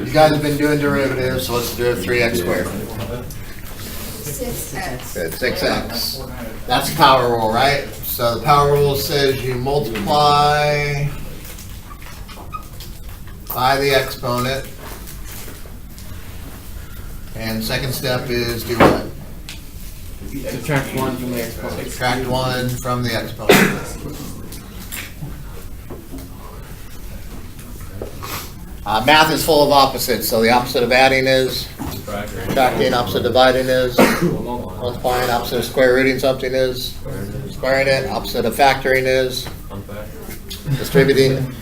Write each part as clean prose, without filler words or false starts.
You guys have been doing derivatives, so let's do a 3x squared. 6x. Good, 6x. That's power rule, right? So the power rule says you multiply by the exponent. And second step is do what? Subtract 1 from the exponent. Subtract 1 from the exponent. Math is full of opposites, so the opposite of adding is subtracting, opposite of dividing is multiplying, opposite of square rooting something is squaring it, opposite of factoring is distributing,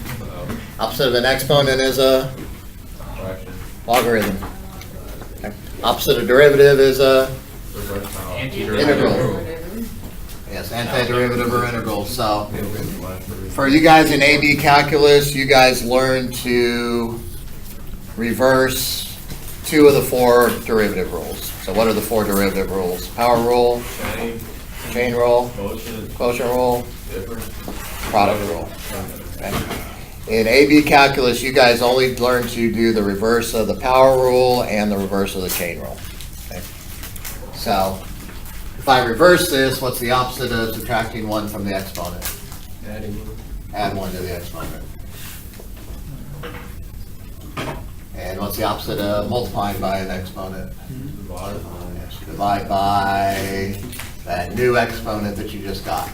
opposite of an exponent is a logarithm. Okay. Opposite of derivative is a integral. Yes, antiderivative or integral. So for you guys in AB calculus, you guys learn to reverse 2 of the 4 derivative rules. So what are the 4 derivative rules? Power rule, chain rule, quotient rule, product rule. Okay. In AB calculus, you guys only learn to do the reverse of the power rule and the reverse of the chain rule. Okay. So if I reverse this, what's the opposite of subtracting 1 from the exponent? Add 1 to the exponent. And what's the opposite of multiplying by an exponent? Yes, divide by that new exponent that you just got.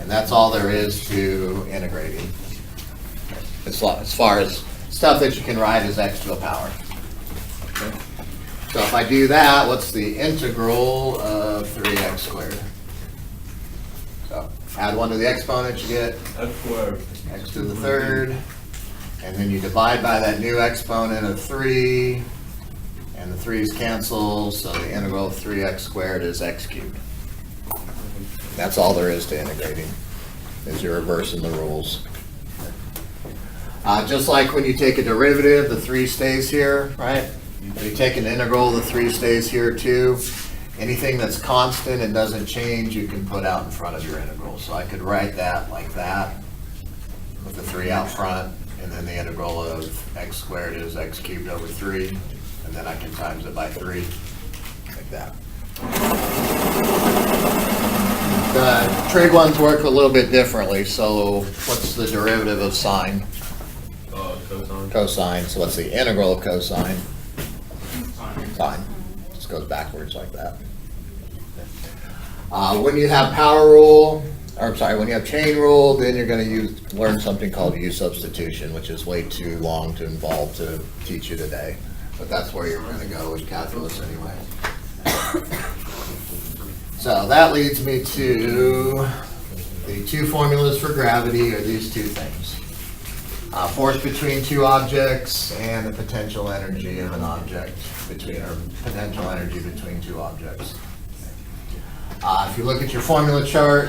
And that's all there is to integrating. As far as stuff that you can write as x to a power. Okay. So if I do that, what's the integral of 3x squared? So add 1 to the exponent, you get x to the third. And then you divide by that new exponent of 3. And the 3's cancel, so the integral of 3x squared is x cubed. That's all there is to integrating, is you're reversing the rules. Just like when you take a derivative, the 3 stays here, right? When you take an integral, the 3 stays here too. Anything that's constant and doesn't change, you can put out in front of your integral. So I could write that like that, with the 3 out front, and then the integral of x squared is x cubed over 3, and then I can times it by 3, like that. The trig ones work a little bit differently, so what's the derivative of sine? Cosine. Cosine, so what's the integral of cosine? Sine. Just goes backwards like that. When you have power rule, or I'm sorry, when you have chain rule, then you're going to learn something called U substitution, which is way too long to involve to teach you today. But that's where you're going to go with calculus anyway. So that leads me to the 2 formulas for gravity are these 2 things. Force between 2 objects and the potential energy of an object between, or potential energy between 2 objects. If you look at your formula chart,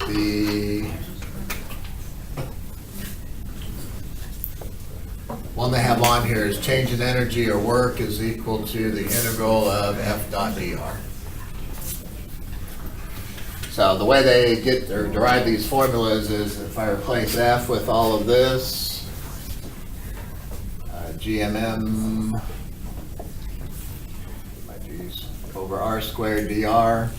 the one they have on here is change in energy or work is equal to the integral of f dot dr. So the way they get or derive these formulas is if I replace f with all of this, GMM over r squared dr.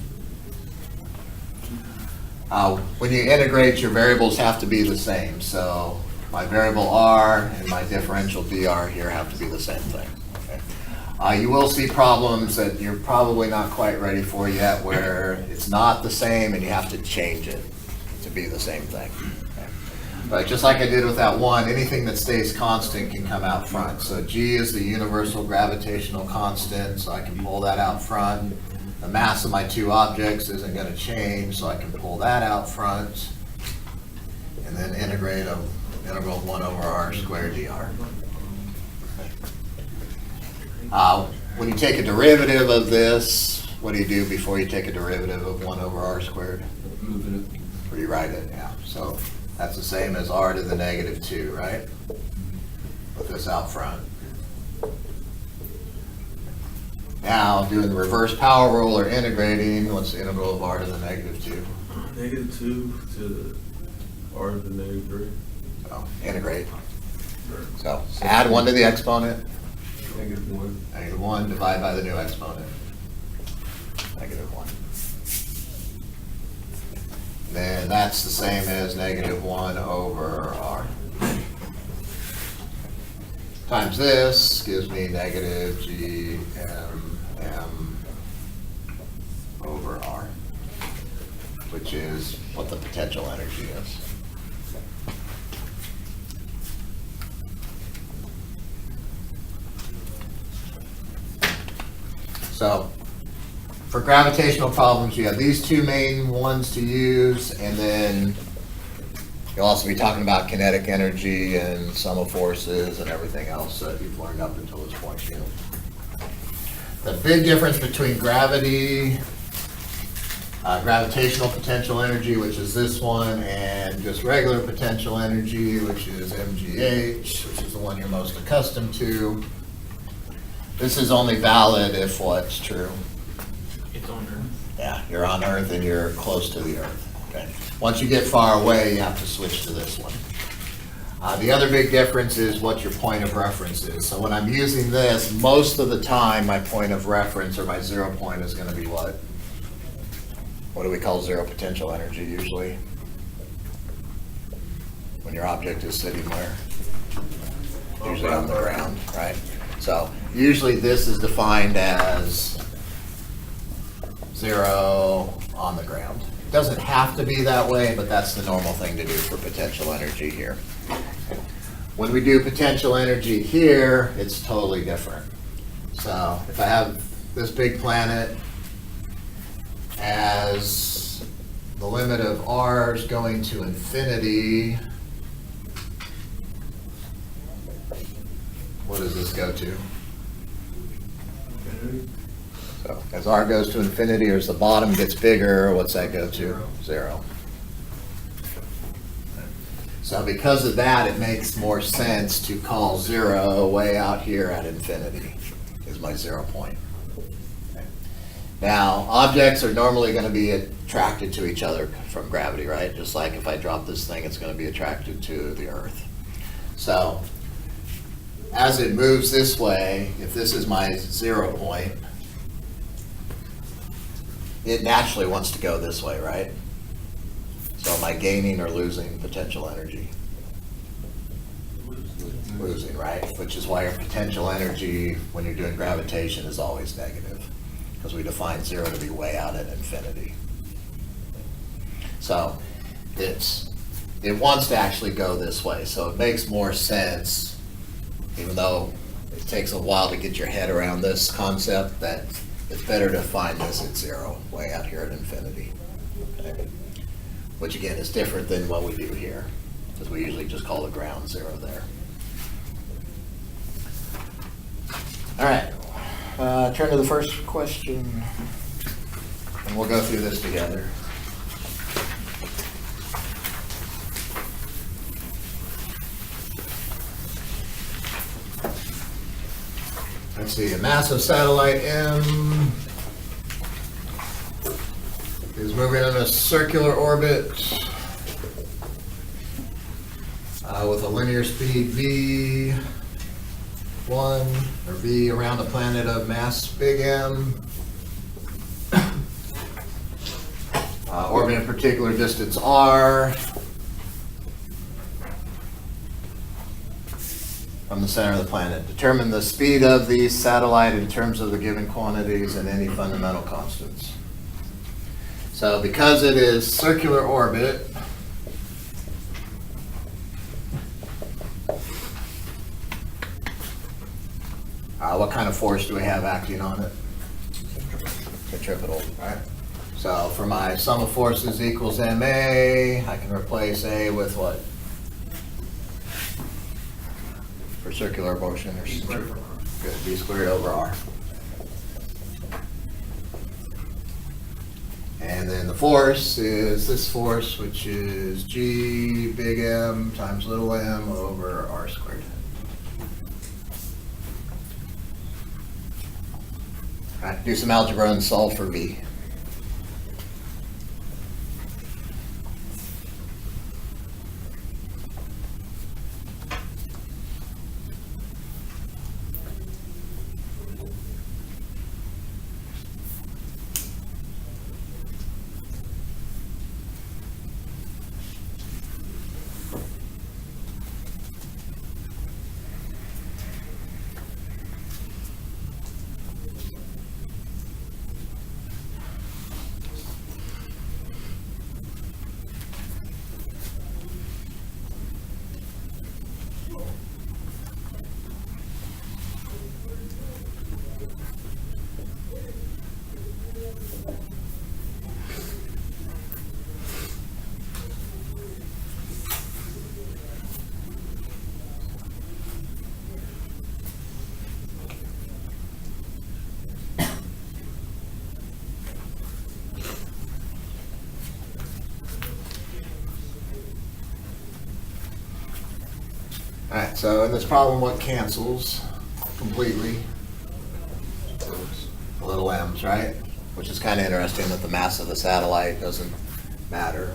When you integrate, your variables have to be the same. So my variable r and my differential dr here have to be the same thing. Okay. You will see problems that you're probably not quite ready for yet where it's not the same and you have to change it to be the same thing. Okay. But just like I did with that one, anything that stays constant can come out front. So G is the universal gravitational constant, so I can pull that out front. The mass of my 2 objects isn't going to change, so I can pull that out front. And then integrate a integral of 1 over r squared dr. When you take a derivative of this, what do you do before you take a derivative of 1 over r squared? Rewrite it, yeah. So that's the same as r to the negative 2, right? Put this out front. Now, doing the reverse power rule or integrating, what's the integral of r to the negative 2? -2 to r to the -3. So integrate. So add 1 to the exponent. -1 divide by the new exponent. -1. Then that's the same as -1 over r. Times this gives me negative GMM over r, which is what the potential energy is. So for gravitational problems, you have these two main ones to use, and then you'll also be talking about kinetic energy and sum of forces and everything else that you've learned up until this point. The big difference between gravitational potential energy, which is this one, and just regular potential energy, which is MGH, which is the one you're most accustomed to. This is only valid if what's true? It's on Earth. Yeah, you're on Earth and you're close to the Earth. Okay. Once you get far away, you have to switch to this one. The other big difference is what your point of reference is. So when I'm using this, most of the time, my point of reference or my 0 point is going to be what? What do we call zero potential energy usually? When your object is sitting where? Usually on the ground, right? So usually this is defined as 0 on the ground. It doesn't have to be that way, but that's the normal thing to do for potential energy here. When we do potential energy here, it's totally different. So if I have this big planet as the limit of r is going to infinity, what does this go to? So as r goes to infinity, or as the bottom gets bigger, what's that go to? 0. So because of that, it makes more sense to call 0 way out here at infinity, is my 0 point. Okay. Now, objects are normally going to be attracted to each other from gravity, right? Just like if I drop this thing, it's going to be attracted to the Earth. So as it moves this way, if this is my 0 point, it naturally wants to go this way, right? So am I gaining or losing potential energy? Losing, right? Which is why your potential energy when you're doing gravitation is always negative, because we define 0 to be way out at infinity. So it wants to actually go this way, so it makes more sense, even though it takes a while to get your head around this concept, that it's better to find this at 0, way out here at infinity. Okay. Which again is different than what we do here, because we usually just call the ground 0 there. All right, turn to the first question, and we'll go through this together. Let's see, a massive satellite M is moving in a circular orbit with a linear speed v1, or v around a planet of mass big M, orbiting a particular distance r from the center of the planet. Determine the speed of the satellite in terms of the given quantities and any fundamental constants. So because it is circular orbit, what kind of force do we have acting on it? Centripetal, right? So for my sum of forces equals ma, I can replace a with what? For circular motion, or good, b squared over r. And then the force is this force, which is G big M times little m over r squared. All right, do some algebra and solve for v. Alright, so in this problem, what cancels completely? The little m's, right? Which is kind of interesting that the mass of the satellite doesn't matter.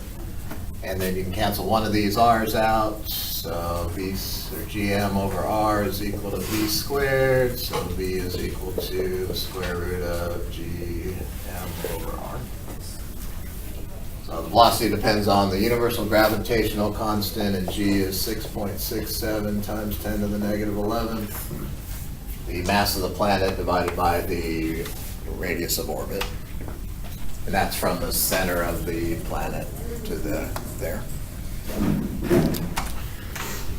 And then you can cancel one of these r's out, so v, or gm over r is equal to v squared, so v is equal to the square root of gm over r. So the velocity depends on the universal gravitational constant, and g is 6.67 times 10 to the negative 11th. The mass of the planet divided by the radius of orbit. And that's from the center of the planet to there.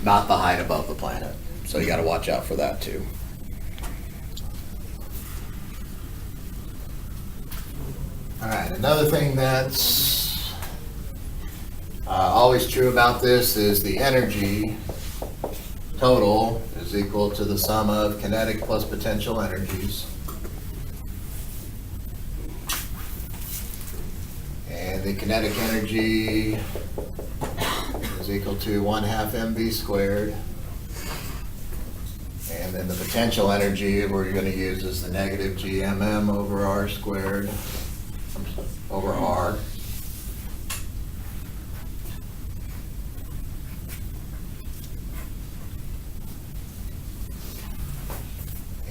Not the height above the planet. So you gotta watch out for that too. All right, another thing that's always true about this is the energy total is equal to the sum of kinetic plus potential energies. And the kinetic energy is equal to 1/2 mv squared. And then the potential energy we're going to use is the negative gmm over r squared over r.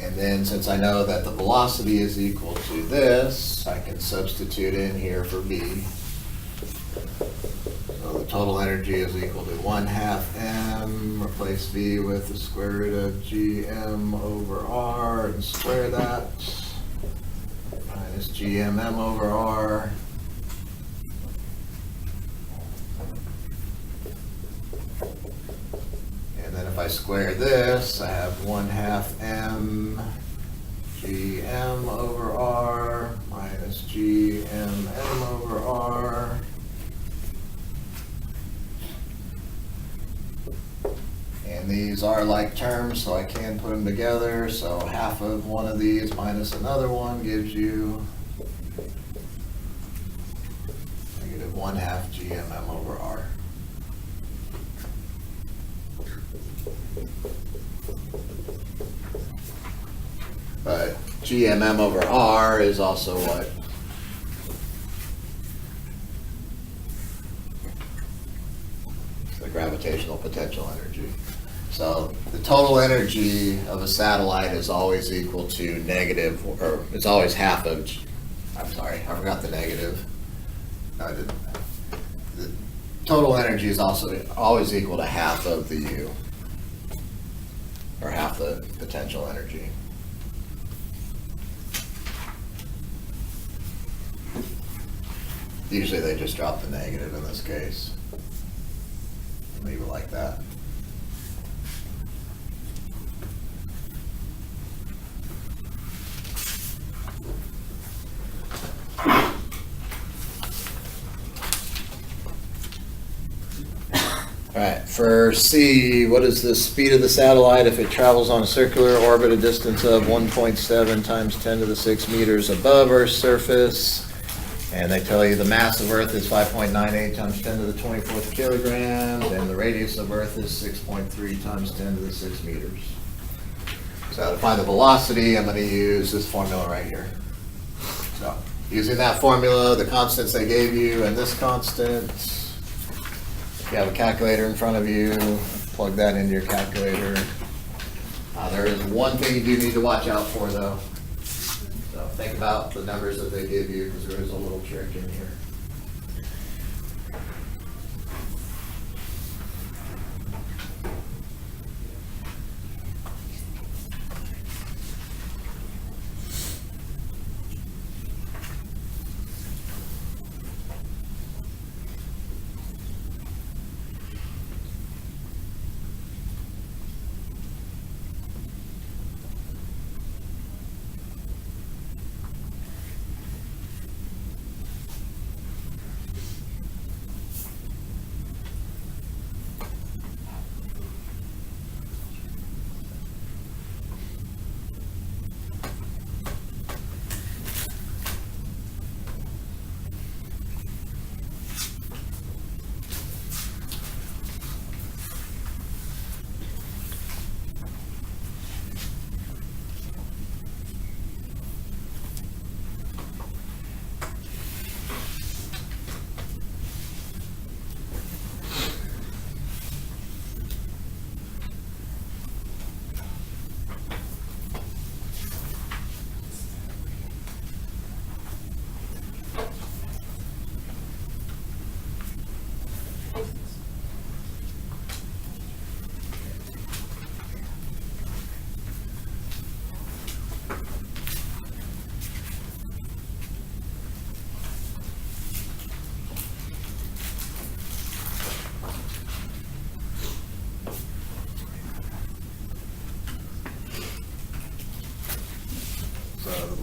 And then since I know that the velocity is equal to this, I can substitute in here for v. So the total energy is equal to 1/2 m, replace v with the square root of gm over r and square that, minus gmm over r. And then if I square this, I have 1/2 m gm over r minus gmm over r. And these are like terms, so I can put them together. So half of one of these minus another one gives you negative 1/2 gmm over r. But gmm over r is also what? It's the gravitational potential energy. So the total energy of a satellite is always equal to negative, or it's always half of, I'm sorry, I forgot the negative. No, I didn't. The total energy is also always equal to half of the U, or half the potential energy. Usually they just drop the negative in this case. Leave it like that. All right, for C, what is the speed of the satellite if it travels on a circular orbit a distance of 1.7 times 10 to the 6 meters above Earth's surface? And they tell you the mass of Earth is 5.98 times 10 to the 24th kilograms, and the radius of Earth is 6.3 times 10 to the 6 meters. So to find the velocity, I'm going to use this formula right here. So using that formula, the constants they gave you, and this constant, if you have a calculator in front of you, plug that into your calculator. There is one thing you do need to watch out for though. So think about the numbers that they give you, because there is a little trick in here.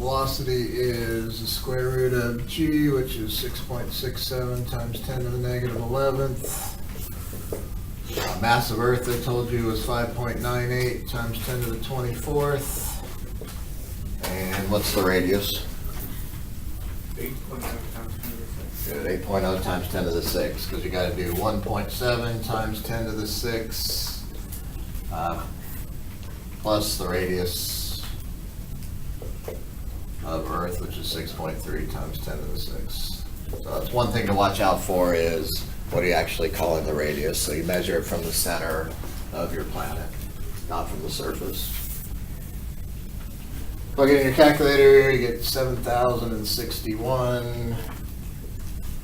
velocity is the square root of g, which is 6.67 times 10 to the negative 11th. Mass of Earth, I told you, was 5.98 times 10 to the 24th. And what's the radius? 8.0 times 10 to the 6th. Good, 8.0 times 10 to the 6, because you got to do 1.7 times 10 to the 6 plus the radius of Earth, which is 6.3 times 10 to the 6. So that's one thing to watch out for, is what are you actually calling the radius? So you measure it from the center of your planet, not from the surface. Plug it in your calculator, you get 7,061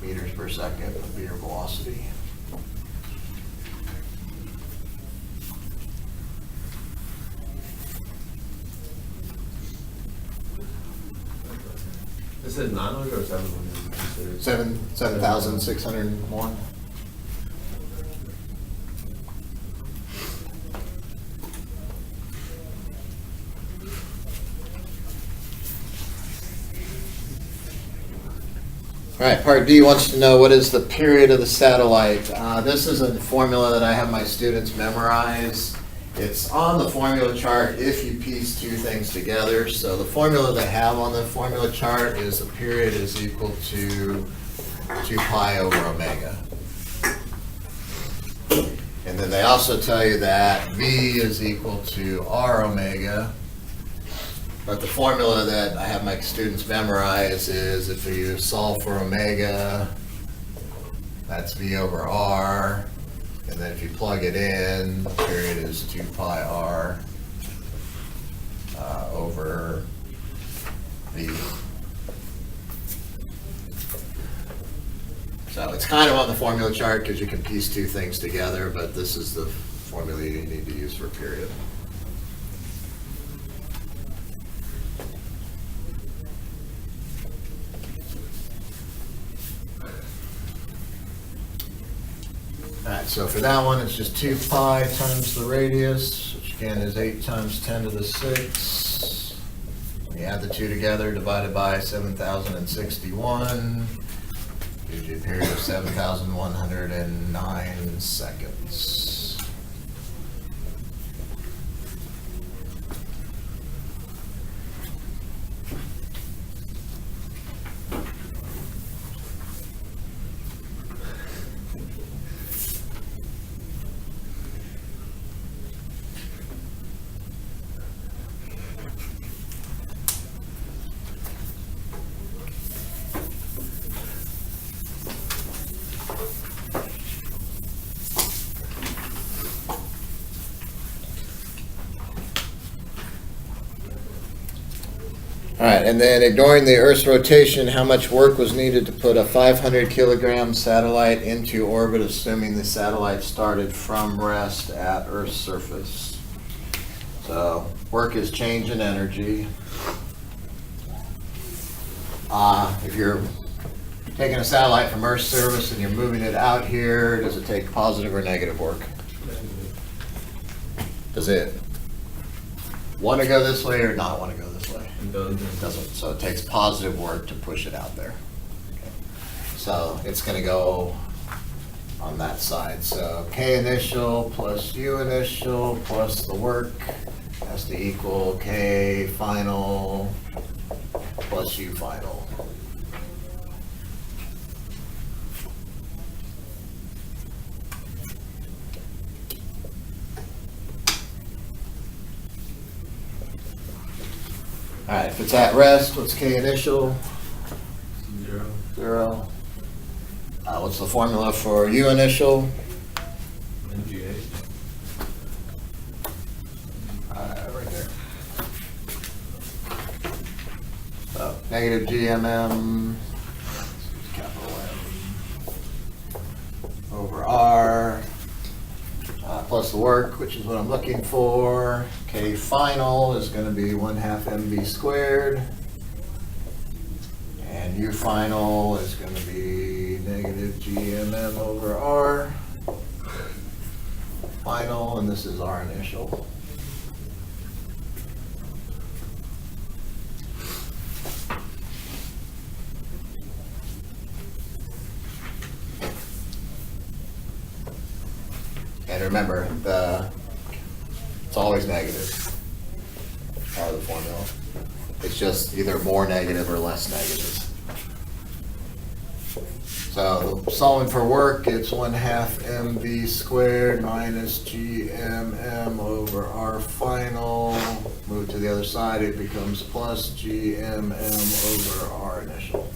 meters per second would be your velocity. Is it 900 or 700? 7,601. All right, part D wants to know what is the period of the satellite. This is a formula that I have my students memorize. It's on the formula chart if you piece two things together. So the formula they have on the formula chart is the period is equal to 2 pi over omega. And then they also tell you that V is equal to R omega. But the formula that I have my students memorize is if you solve for omega, that's V over R. And then if you plug it in, the period is 2 pi R over V. So it's kind of on the formula chart because you can piece two things together, but this is the formula you need to use for period. Alright, so for that one, it's just 2 pi times the radius, which again is 8 times 10 to the 6. You add the two together, divided by 7,061, gives you a period of 7,109 seconds. All right, and then ignoring the Earth's rotation, how much work was needed to put a 500 kilogram satellite into orbit, assuming the satellite started from rest at Earth's surface? So work is change in energy. If you're taking a satellite from Earth's surface and you're moving it out here, does it take positive or negative work? Does it want to go this way or not want to go this way? It doesn't. So it takes positive work to push it out there. Okay. So it's going to go on that side. So K initial plus U initial plus the work has to equal K final plus U final. All right, if it's at rest, what's K initial? 0. What's the formula for U initial? MGH. Right there. So negative GMM, capital M, over R, plus the work, which is what I'm looking for. K final is going to be 1/2 mv squared. And U final is going to be negative GMM over R final, and this is R initial. always negative, part of the formula. It's just either more negative or less negative. So solving for work, it's 1/2 mv squared minus gmm over r final. Move to the other side, it becomes plus gmm over r initial.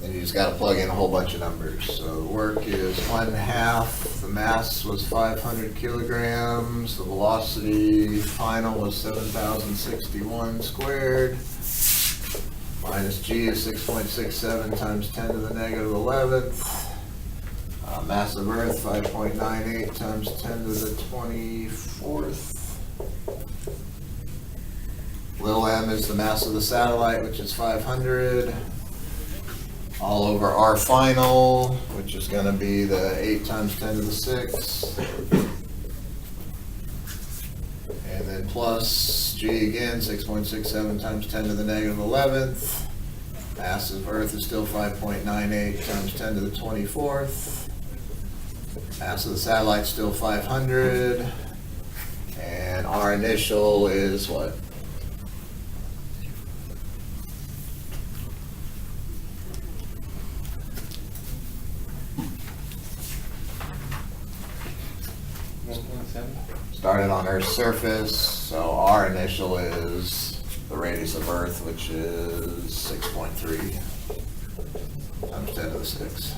And you just gotta plug in a whole bunch of numbers. So the work is 1/2, the mass was 500 kilograms, the velocity final was 7,061 squared, minus g is 6.67 times 10 to the negative 11th, mass of Earth 5.98 times 10 to the 24th. Little m is the mass of the satellite, which is 500. All over R final, which is gonna be the 8 times 10 to the 6. And then plus G again, 6.67 times 10 to the negative 11th. Mass of Earth is still 5.98 times 10 to the 24th. Mass of the satellite still 500. And our initial is what? Started on Earth's surface, so our initial is the radius of Earth, which is 6.3 times 10 to the 6.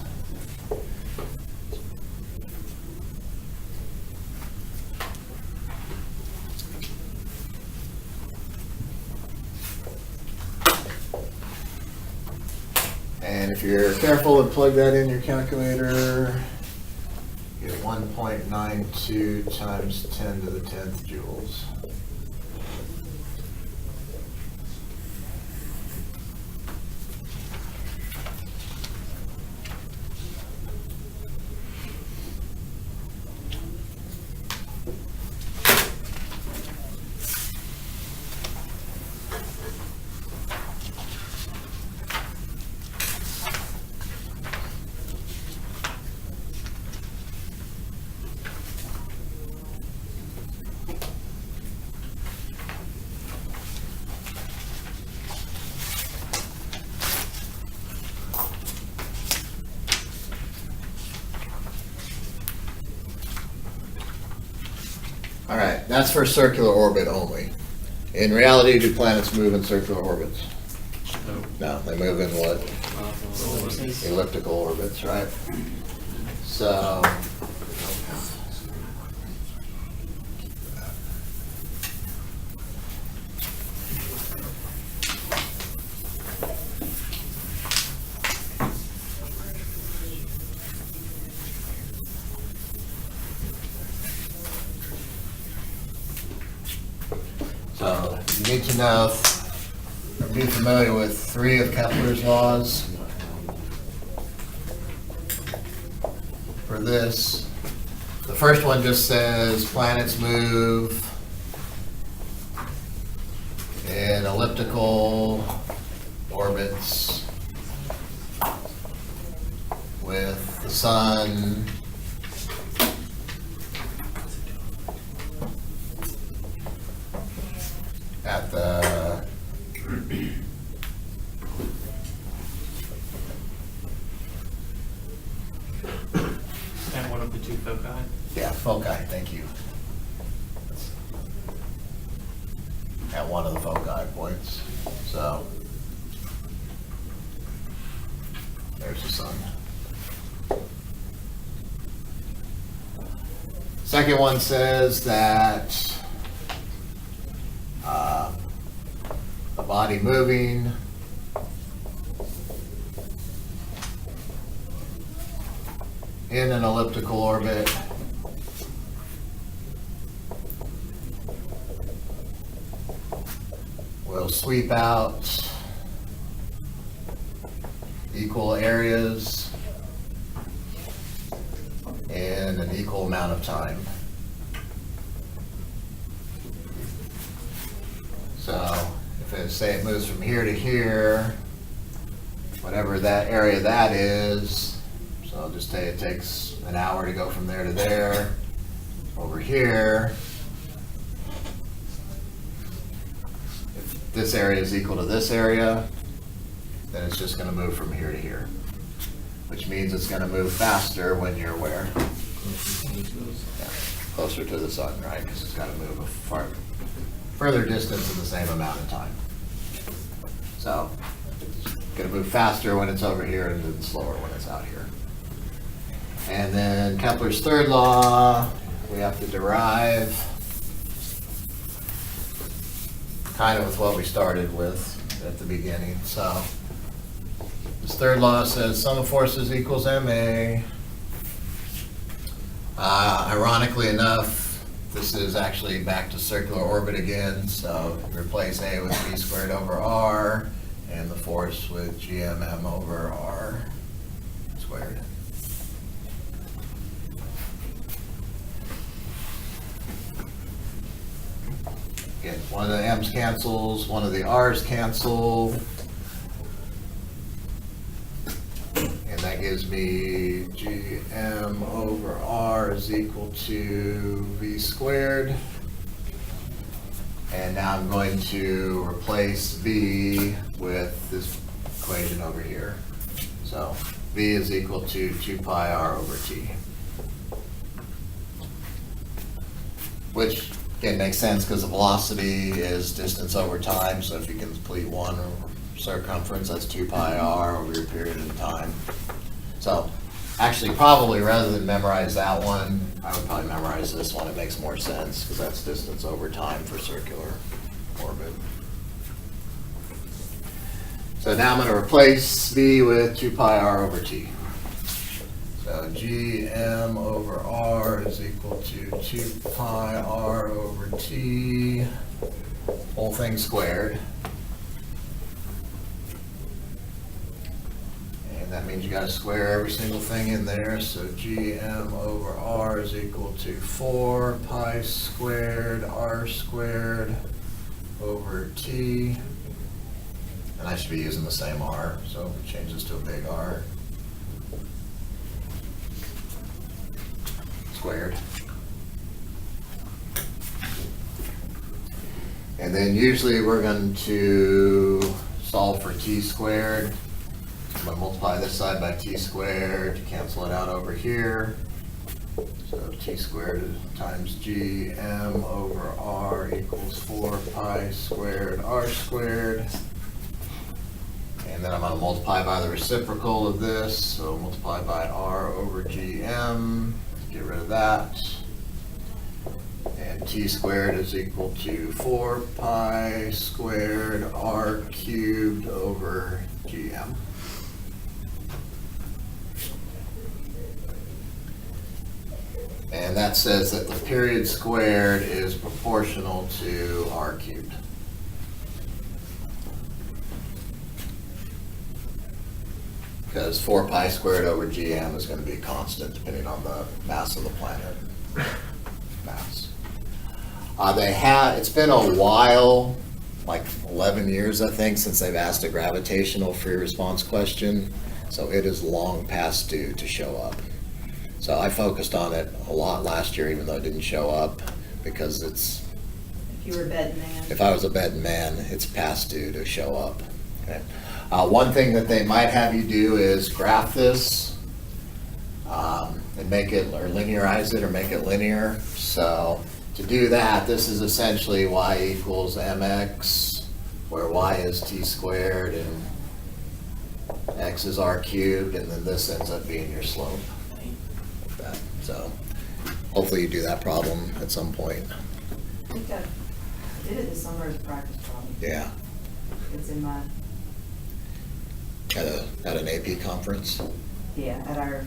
And if you're careful and plug that in your calculator, you get 1.92 times 10 to the 10th joules. All right, that's for circular orbit only. In reality, do planets move in circular orbits? No, they move in what? Elliptical orbits, right? So, So you need to know, be familiar with 3 of Kepler's laws. For this, the first one just says planets move in elliptical orbits with the sun at the At one of the two foci. foci, thank you. At one of the foci points. So there's the sun. Second one says that a body moving in an elliptical orbit will sweep out equal areas in an equal amount of time. So if it, say it moves from here to here, whatever that area that is, so So just say it takes an hour to go from there to there. Over here, if this area is equal to this area, then it's just gonna move from here to here. Which means it's gonna move faster when you're where? Yeah, closer to the sun, right? Because it's gotta move a further distance in the same amount of time. So, it's gonna move faster when it's over here and then slower when it's out here. And then Kepler's third law, we have to derive kind of with what we started with at the beginning. So, this third law says sum of forces equals MA. Ironically enough, this is actually back to circular orbit again, so replace A with V squared over R, and the force with GMM over R squared. Again, one of the M's cancels, one of the R's cancel. And that gives me GM over R is equal to V squared. And now I'm going to replace V with this equation over here. So V is equal to 2 pi R over T. Which, again, makes sense because the velocity is distance over time. So if you can complete one circumference, that's 2 pi R over your period of time. So actually, probably rather than memorize that one, I would probably memorize this one. It makes more sense because that's distance over time for circular orbit. So now I'm going to replace V with 2 pi R over T. So GM over R is equal to 2 pi R over T, whole thing squared. And that means you got to square every single thing in there. So GM over R is equal to 4 pi squared R squared over T. And I should be using the same R, so change this to a big R. Squared. And then usually we're going to solve for T squared. I'm going to multiply this side by T squared to cancel it out over here. So T squared times GM over R equals 4 pi squared R squared. And then I'm going to multiply by the reciprocal of this, so multiply by R over GM, get rid of that. And T squared is equal to 4 pi squared R cubed over GM. And that says that the period squared is proportional to R cubed. Because 4 pi squared over GM is going to be constant depending on the mass of the planet. Mass. It's been a while, like 11 years I think, since they've asked a gravitational free response question. So it is long past due to show up. So I focused on it a lot last year, even though it didn't show up, because it's, If you were a betting man. if I was a betting man, it's past due to show up. Okay. One thing that they might have you do is graph this and make it, or linearize it, or make it linear. So to do that, this is essentially y equals mx, where y is t squared and x is r cubed, and then this ends up being your slope. Like that. So hopefully you do that problem at some point. I think I did it this summer as a practice problem. Yeah, It's in my, at an AP conference. yeah, at our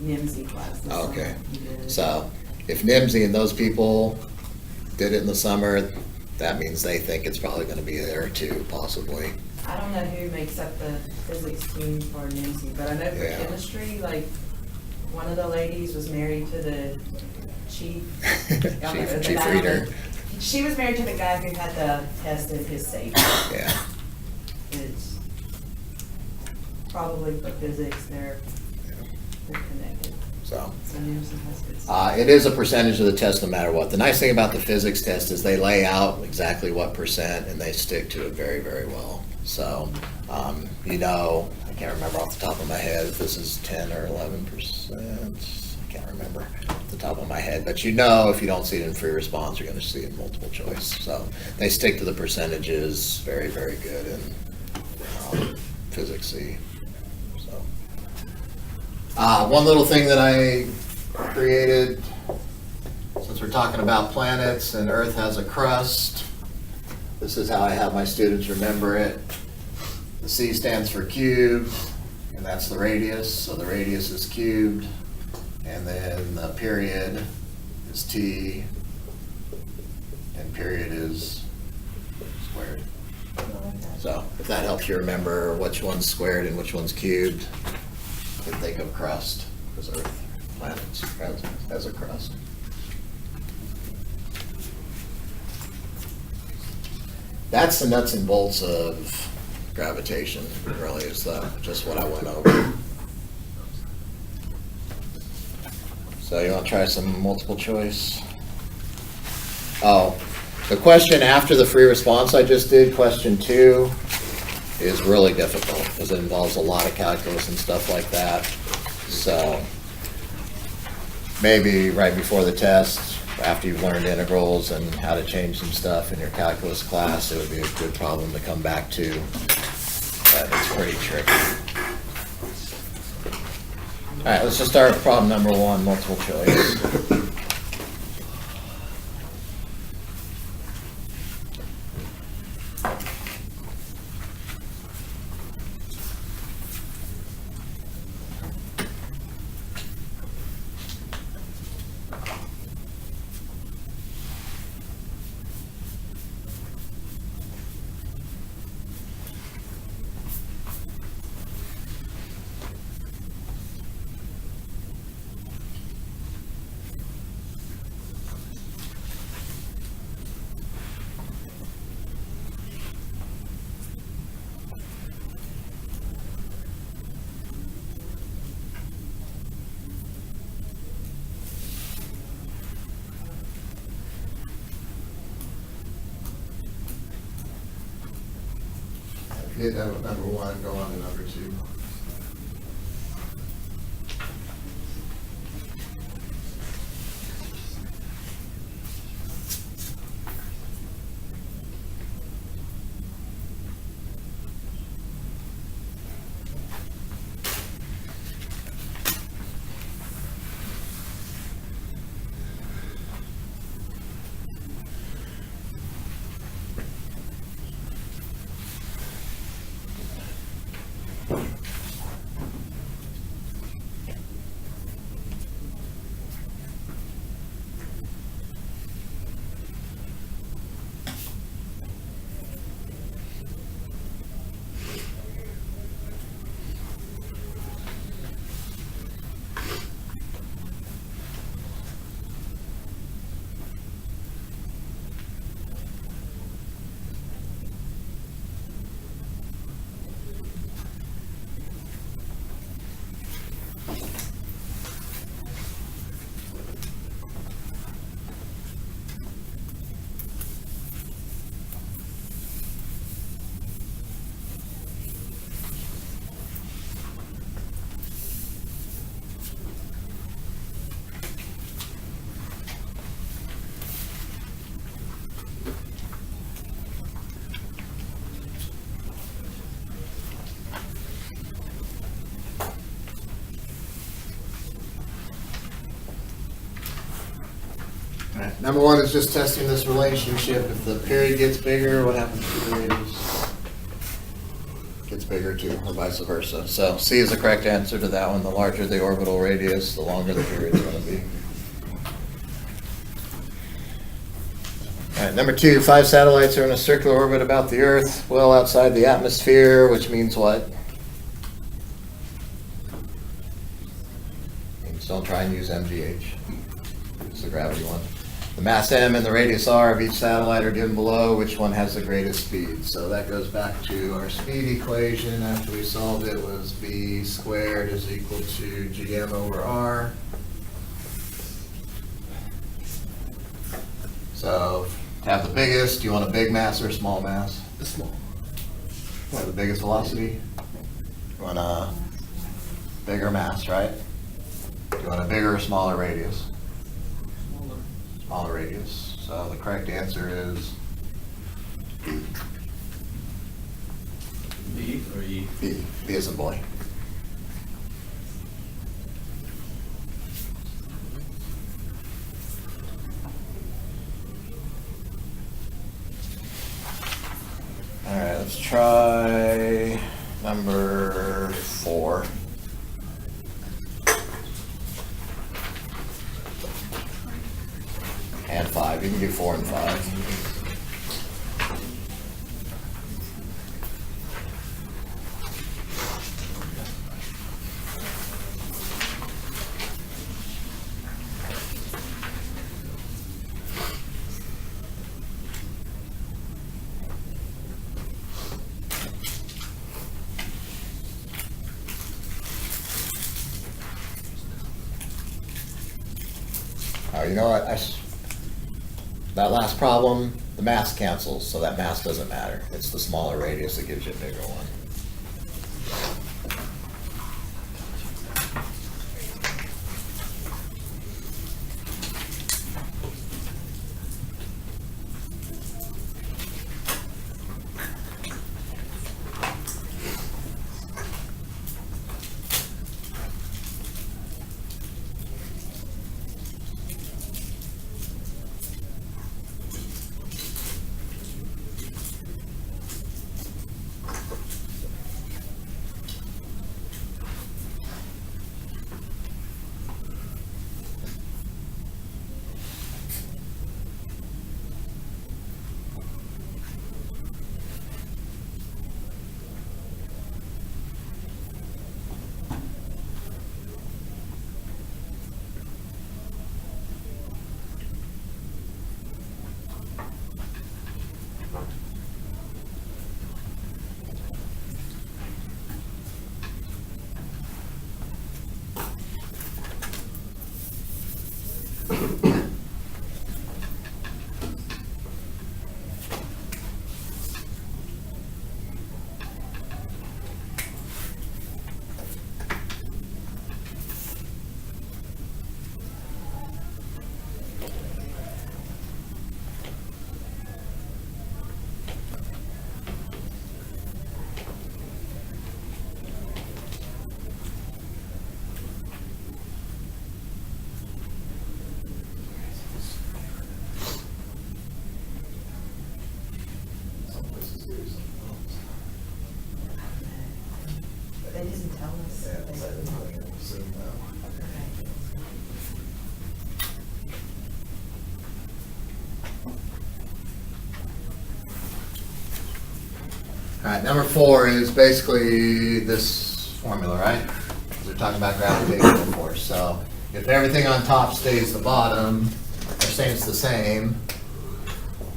NIMSY class this summer. Okay, we did it. so if NIMSY and those people did it in the summer, that means they think it's probably gonna be there too, possibly. I don't know who makes up the physics team for NIMSY, but I know for Yeah. chemistry, like, one of the ladies was married to the chief. Chief reader, She was married to the guy who had the tested his safety. yeah. It's probably for physics, they're They're connected. So. So Nearson has good stuff. It is a percentage of the test no matter what. The nice thing about the physics test is they lay out exactly what percent and they stick to it very, very well. So, you know, I can't remember off the top of my head if this is 10 or 11%. I can't remember off the top of my head, but you know if you don't see it in free response, you're going to see it in multiple choice. So they stick to the percentages very, very good in Physics C. So. One little thing that I created, since we're talking about planets and Earth has a crust, this is how I have my students remember it. The C stands for cubed, and that's the radius, so the radius is cubed. And then the period is T, and period is squared. So if that helps you remember which one's squared and which one's cubed, you can think of crust, because Earth, planets, has a crust. That's the nuts and bolts of gravitation, really, is just what I went over. So you want to try some multiple choice? Oh, the question after the free response I just did, question 2, is really difficult because it involves a lot of calculus and stuff like that. So maybe right before the test, after you've learned integrals and how to change some stuff in your calculus class, it would be a good problem to come back to, but it's pretty tricky. All right, let's just start with problem number 1, multiple choice. If you did that with number 1, go on to number 2. Alright, number 1 is just testing this relationship. If the period gets bigger, what happens to the radius? Gets bigger too, or vice versa. So C is the correct answer to that one. The larger the orbital radius, the longer the period is going to be. Alright, number 2, 5 satellites are in a circular orbit about the Earth, well outside the atmosphere, which means what? Means don't try and use MGH. It's the gravity one. The mass M and the radius R of each satellite are given below. Which one has the greatest speed? So that goes back to our speed equation. After we solved it was v squared is equal to gm over r. So to have the biggest, do you want a big mass or a small mass? The small. Want the biggest velocity? You want a bigger mass, right? Do you want a bigger or smaller radius? Smaller radius. So the correct answer is B. B or E? B. B as in boy. All right, let's try number 4. And 5. You can do 4 and 5. You know what? That last problem, the mass cancels, so that mass doesn't matter. It's the smaller radius that gives you a bigger one. They didn't tell us. All right, number 4 is basically this formula, right? We're talking about gravitational force. So if everything on top stays the bottom, or stays the same,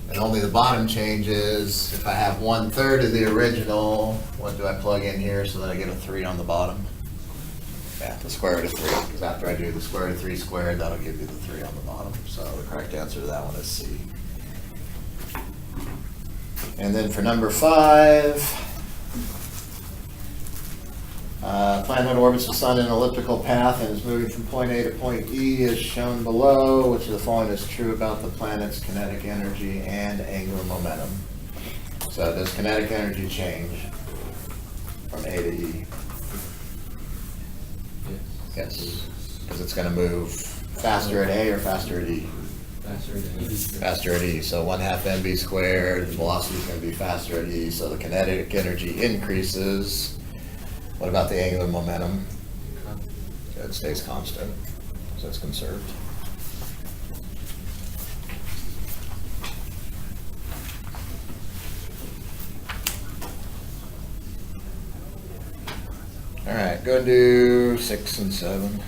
and only the bottom changes, if I have 1/3 of the original, what do I plug in here so that I get a 3 on the bottom? Yeah, the square root of 3, because after I do the square root of 3 squared, that'll give you the 3 on the bottom. So the correct answer to that one is C. And then for number 5, planet orbits the sun in an elliptical path and is moving from point A to point E as shown below. Which of the following is true about the planet's kinetic energy and angular momentum? So does kinetic energy change from A to E? Yes, because it's going to move faster at A or faster at E? Faster than E. Faster at E, so 1/2 mv squared, the velocity is going to be faster at E, so the kinetic energy increases. What about the angular momentum? It stays constant, so it's conserved. All right, go and do 6 and 7.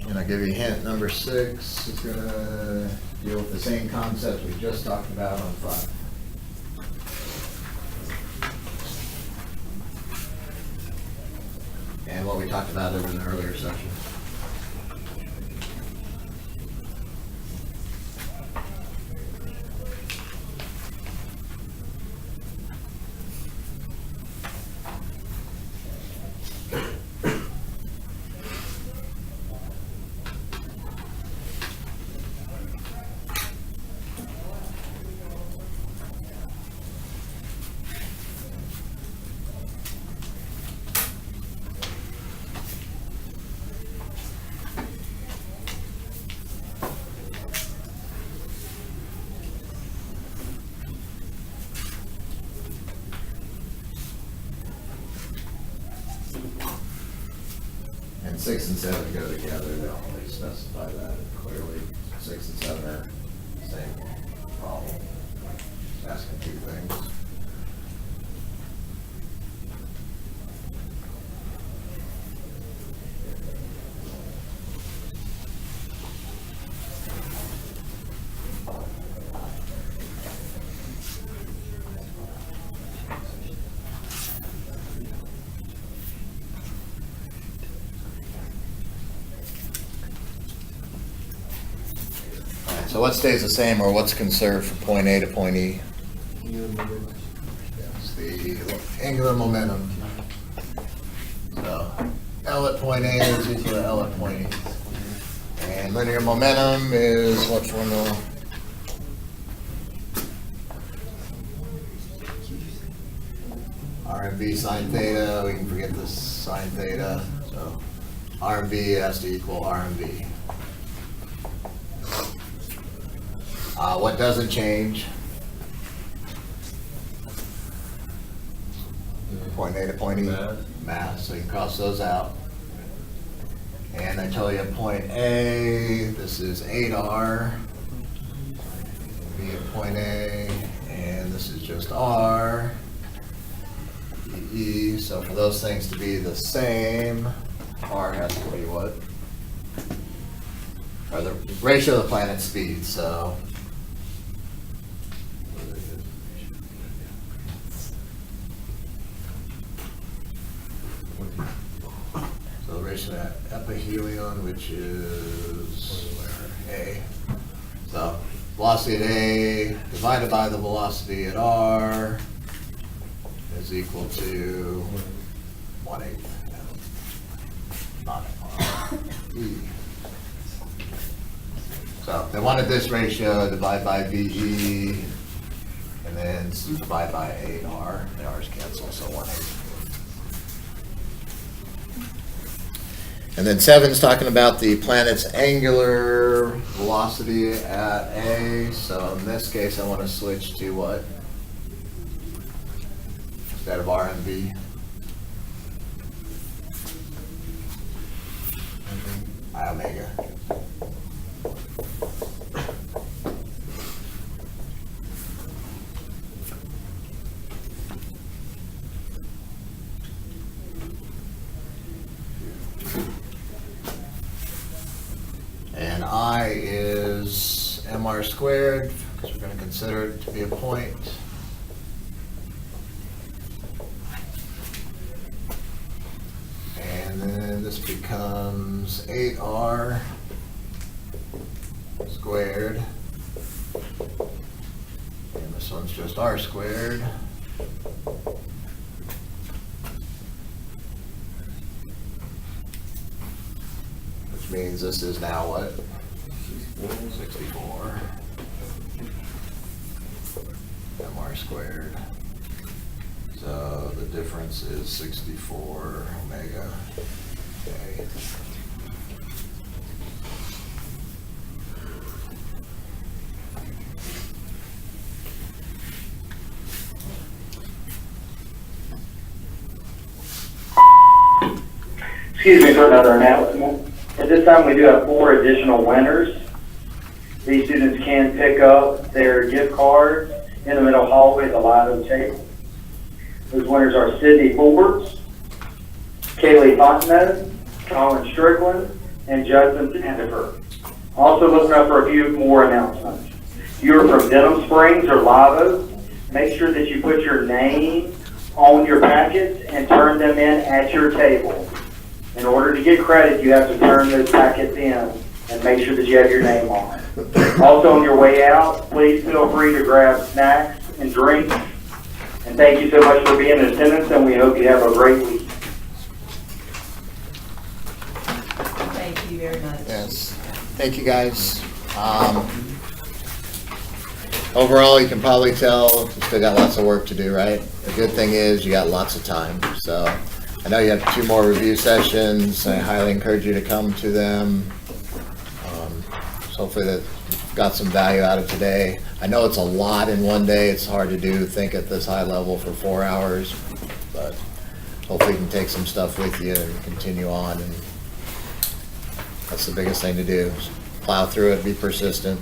And I'll give you a hint, number 6 is gonna deal with the same concept we just talked about on 5. And what we talked about in an earlier section. And 6 and 7 go together, they don't really specify that clearly. 6 and 7 are the same problem, just asking 2 things. Alright, so what stays the same, or what's conserved from point A to point E? It's the angular momentum. So L at point A is equal to L at point E. And linear momentum is which one? R and B sine theta, we can forget this sine theta. So R and B has to equal R and B. What doesn't change? Point A to point E, mass, so you can cross those out. And I tell you point A, this is 8R. B at point A, and this is just R. E, so for those things to be the same, R has to be what? Or the ratio of the planet's speed, so. So the ratio of epihelion, which is where? A. So velocity at A divided by the velocity at R is equal to 1/8. Not R. E. So they wanted this ratio, divide by VE, and then divide by 8R. The R's cancel, so 1/8. And then 7 is talking about the planet's angular velocity at A. So in this case, I want to switch to what? Instead of R and B. I omega. And I is mr squared, because we're going to consider it to be a point. And then this becomes 8R squared. And this one's just R squared. Which means this is now what? 64. MR squared. So the difference is 64 omega. Okay. Excuse me for another announcement. At this time, we do have 4 additional winners. These students can pick up their gift cards in the middle hallway at the Lido table. Those winners are Sydney Fulberts, Kaylee Fontenot, Colin Strickland, and Judson Sandifer. Also looking up for a few more announcements. If you're from Denham Springs or Lavas, make sure that you put your name on your packets and turn them in at your table. In order to get credit, you have to turn those packets in and make sure that you have your name on it. Also on your way out, please feel free to grab snacks and drinks. And thank you so much for being in attendance, and we hope you have a great week. Thank you very much. Yes, thank you guys. Overall, you can probably tell you still got lots of work to do, right? The good thing is you got lots of time. So I know you have 2 more review sessions. I highly encourage you to come to them. So hopefully that you've got some value out of today. I know it's a lot in one day. It's hard to think at this high level for 4 hours, but hopefully you can take some stuff with you and continue on. And that's the biggest thing to do. Is plow through it, be persistent.